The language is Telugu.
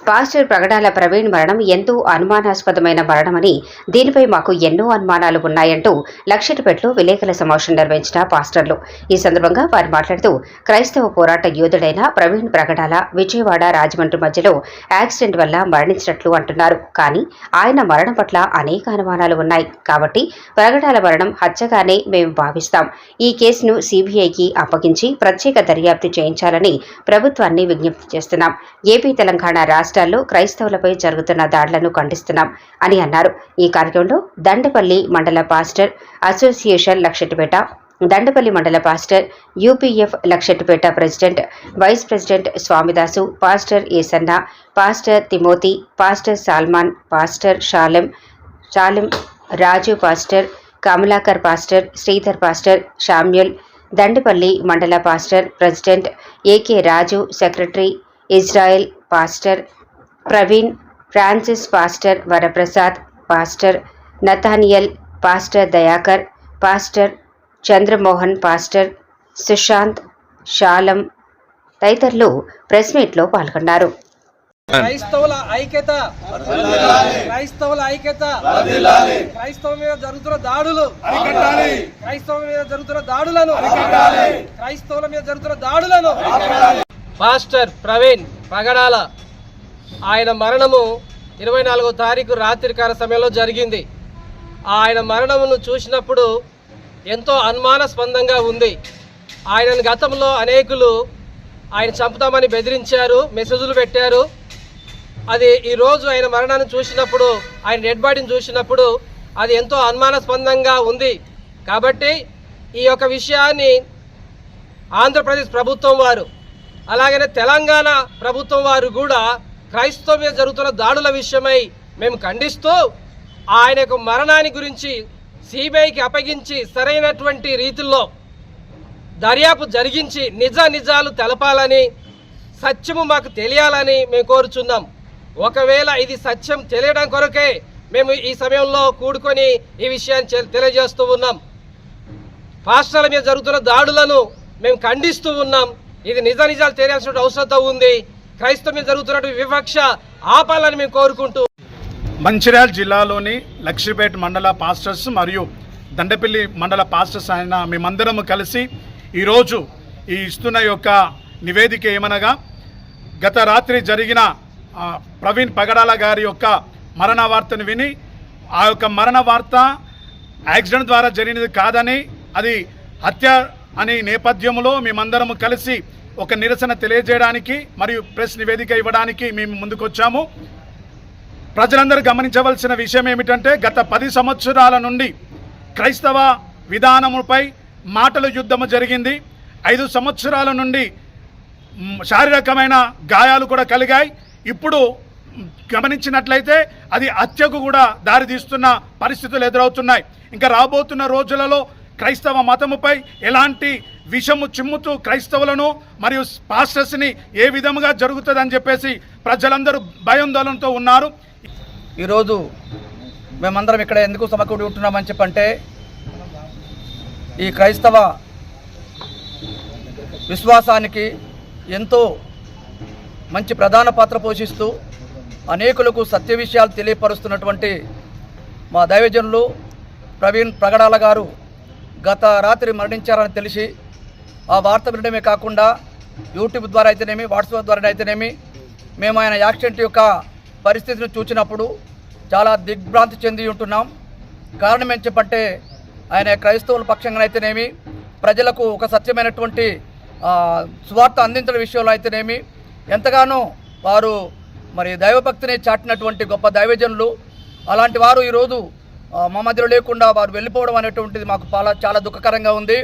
పాస్టర్ ప్రగడాల ప్రవీణ్ మరణం ఎంతో అనుమానాస్పదమైన మరణమని, దీనిపై మాకు ఎన్నో అనుమానాలు ఉన్నాయంటూ లక్షటిపేటలో విలేకరుల సమావేశం నిర్వహించిన పాస్టర్లు. ఈ సందర్భంగా వారు మాట్లాడుతూ, క్రైస్తవ పోరాట యోధుడైన ప్రవీణ్ ప్రగడాల విజయవాడ రాజమండ్రి మధ్యలో యాక్సిడెంట్ వల్ల మరణించినట్లు అంటున్నారు. కానీ ఆయన మరణం పట్ల అనేక అనుమానాలు ఉన్నాయి. కాబట్టి ప్రగడాల మరణం హత్యగానే మేము భావిస్తాం. ఈ కేసును సీబీఐకి అప్పగించి ప్రత్యేక దర్యాప్తు చేయించాలని ప్రభుత్వాన్ని విజ్ఞప్తి చేస్తున్నాం. ఏపీ, తెలంగాణ రాష్ట్రాల్లో క్రైస్తవులపై జరుగుతున్న దాడులను ఖండిస్తున్నాం అని అన్నారు. ఈ కార్యక్రమంలో దండపల్లి మండల పాస్టర్ అసోసియేషన్ లక్షటిపేట, దండపల్లి మండల pastor UPF Luxettipet president, vice president Swamidasu, pastor Esanna, pastor Timothy, pastor Salman, pastor Shalem Raju, pastor Kamalakar, pastor Sridhar, pastor Samuel, Dandepalli మండల pastor president AK Raju, secretary Israel, pastor Praveen, Francis, pastor Varaprasad, pastor Nathaniel, pastor Dayakar, pastor Chandramohan, pastor Sushant, Shalem తదితరులు ప్రెస్ మీట్లో పాల్గొన్నారు. క్రైస్తవుల ఐక్యత, క్రైస్తవుల ఐక్యత, క్రైస్తవం మీద జరుగుతున్న దాడులు, క్రైస్తవం మీద జరుగుతున్న దాడులను, క్రైస్తవుల మీద జరుగుతున్న దాడులను. పాస్టర్ ప్రవీణ్ పగడాల ఆయన మరణము 24వ తారీఖు రాత్రికాల సమయంలో జరిగింది. ఆయన మరణమును చూసినప్పుడు ఎంతో అనుమానాస్పదంగా ఉంది. ఆయనను గతంలో అనేకులు ఆయన చంపుతామని బెదిరించారు, మెసేజ్లు పెట్టారు. అది ఈరోజు ఆయన మరణాన్ని చూసినప్పుడు, ఆయన డెడ్ బాడీని చూసినప్పుడు అది ఎంతో అనుమానాస్పదంగా ఉంది. కాబట్టి ఈ యొక్క విషయాన్ని ఆంధ్రప్రదేశ్ ప్రభుత్వం వారు, అలాగనే తెలంగాణ ప్రభుత్వం వారు కూడా క్రైస్తవం మీద జరుగుతున్న దాడుల విషయమై మేము ఖండిస్తూ ఆయన యొక్క మరణాన్ని గురించి సిబిఐకి అప్పగించి సరైనటువంటి రీతిలో దర్యాప్తు జరిగించి నిజాలు తెలపాలని, సత్యము మాకు తెలియాలని మేము కోరుచున్నాం. ఒకవేళ ఇది సత్యం తెలియడం కొరకే మేము ఈ సమయంలో కూడుకొని ఈ విషయాన్ని తెలియజేస్తూ ఉన్నాం. పాస్టర్ల మీద జరుగుతున్న దాడులను మేము ఖండిస్తూ ఉన్నాం. ఇది నిజాలు తెలియాల్సిన అవసరం ఉంది. క్రైస్తవ మీద జరుగుతున్నటువంటి వివక్ష ఆపాలని మేము కోరుకుంటూ, మంచిర్యాల జిల్లాలోని లక్షిపేట మండల పాస్టర్స్ మరియు దండపల్లి మండల పాస్టర్స్ అయిన మేమందరము కలిసి ఈరోజు ఈ ఇస్తున్న యొక్క నివేదిక ఏమనగా, గత రాత్రి జరిగిన ప్రవీణ్ పగడాల గారి యొక్క మరణ వార్తను విని, ఆ యొక్క మరణ వార్త యాక్సిడెంట్ ద్వారా జరిగినది కాదని, అది హత్య అనే నేపథ్యంలో మేమందరము కలిసి ఒక నిరసన తెలియజేయడానికి మరియు ప్రెస్ నివేదిక ఇవ్వడానికి మేము ముందుకొచ్చాము. ప్రజలందరూ గమనించవలసిన విషయం ఏమిటంటే, గత 10 సంవత్సరాల నుండి క్రైస్తవ విధానముపై మాటల యుద్ధము జరిగింది. 5 సంవత్సరాల నుండి శారీరకమైన గాయాలు కూడా కలిగాయి. ఇప్పుడు గమనించినట్లయితే అది హత్యకు కూడా దారితీస్తున్న పరిస్థితులు ఎదురవుతున్నాయి. ఇంకా రాబోతున్న రోజులలో క్రైస్తవ మతముపై ఎలాంటి విషము చిమ్ముతూ క్రైస్తవులను మరియు పాస్టర్స్ని ఏ విధముగా జరుగుతుందని చెప్పేసి ప్రజలందరూ భయాందోళనతో ఉన్నారు. ఈరోజు మేమందరం ఇక్కడ ఎందుకు సమకూడి ఉంటున్నామని చెప్పంటే, ఈ క్రైస్తవ విశ్వాసానికి ఎంతో మంచి ప్రధాన పాత్ర పోషిస్తూ అనేకులకు సత్య విషయాలు తెలియపరుస్తున్నటువంటి మా దైవజనులు ప్రవీణ్ ప్రగడాల గారు గత రాత్రి మరణించారని తెలిసి ఆ వార్త వినడమే కాకుండా యూట్యూబ్ ద్వారా అయితేనేమి, వాట్సాప్ ద్వారా అయితేనేమి మేము ఆయన యాక్సిడెంట్ యొక్క పరిస్థితిని చూసినప్పుడు చాలా దిగ్భ్రాంతి చెంది ఉంటున్నాం. కారణం ఏం చెప్పంటే, ఆయన క్రైస్తవుల పక్షంగా అయితేనేమి, ప్రజలకు ఒక సత్యమైనటువంటి సువార్త అందించడం విషయంలో అయితేనేమి ఎంతగానో వారు మరి దైవభక్తిని చాటినటువంటి గొప్ప దైవజనులు. అలాంటి వారు ఈరోజు మా మధ్యలో లేకుండా వారు వెళ్ళిపోవడం అనేటువంటిది మాకు చాలా దుఃఖకరంగా ఉంది.